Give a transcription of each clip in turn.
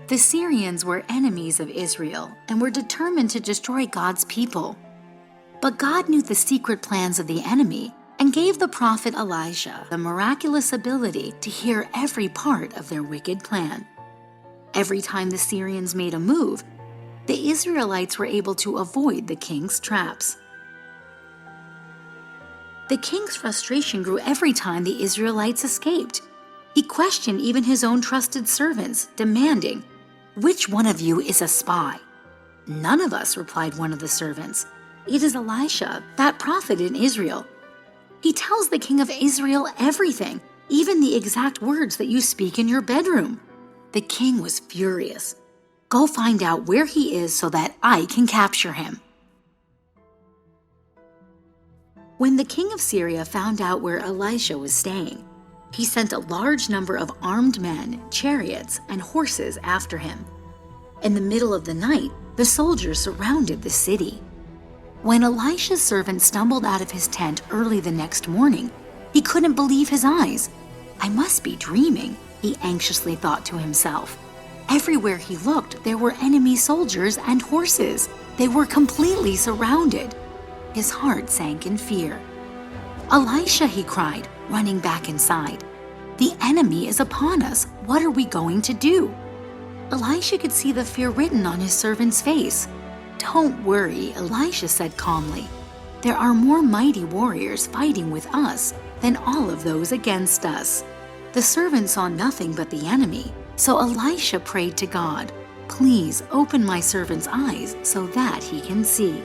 The Syrians were enemies of Israel and were determined to destroy God's people. But God knew the secret plans of the enemy and gave the prophet Elijah the miraculous ability to hear every part of their wicked plan. Every time the Syrians made a move, the Israelites were able to avoid the king's traps. The king's frustration grew every time the Israelites escaped. He questioned even his own trusted servants, demanding, "Which one of you is a spy?" "None of us," replied one of the servants. "It is Elisha, that prophet in Israel. He tells the king of Israel everything, even the exact words that you speak in your bedroom." The king was furious. "Go find out where he is so that I can capture him." When the king of Syria found out where Elisha was staying, he sent a large number of armed men, chariots, and horses after him. In the middle of the night, the soldiers surrounded the city. When Elisha's servant stumbled out of his tent early the next morning, he couldn't believe his eyes. "I must be dreaming," he anxiously thought to himself. Everywhere he looked, there were enemy soldiers and horses. They were completely surrounded. His heart sank in fear. "Elisha," he cried, running back inside. "The enemy is upon us. What are we going to do?" Elisha could see the fear written on his servant's face. "Don't worry," Elisha said calmly. "There are more mighty warriors fighting with us than all of those against us." The servant saw nothing but the enemy, so Elisha prayed to God, "Please open my servant's eyes so that he can see."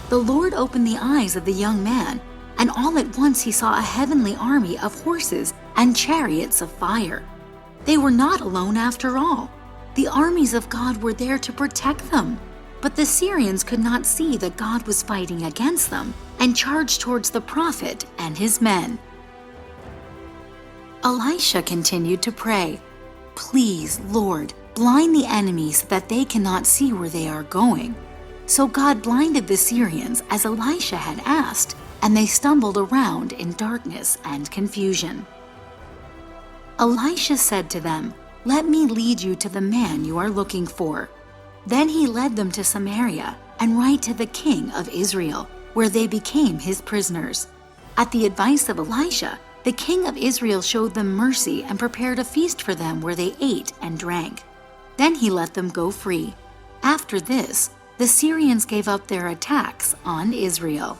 The Lord opened the eyes of the young man, and all at once he saw a heavenly army of horses and chariots of fire. They were not alone after all. The armies of God were there to protect them. But the Syrians could not see that God was fighting against them and charged towards the prophet and his men. Elisha continued to pray, "Please, Lord, blind the enemies so that they cannot see where they are going." So God blinded the Syrians as Elisha had asked, and they stumbled around in darkness and confusion. Elisha said to them, "Let me lead you to the man you are looking for." Then he led them to Samaria and right to the king of Israel, where they became his prisoners. At the advice of Elisha, the king of Israel showed them mercy and prepared a feast for them where they ate and drank. Then he let them go free. After this, the Syrians gave up their attacks on Israel.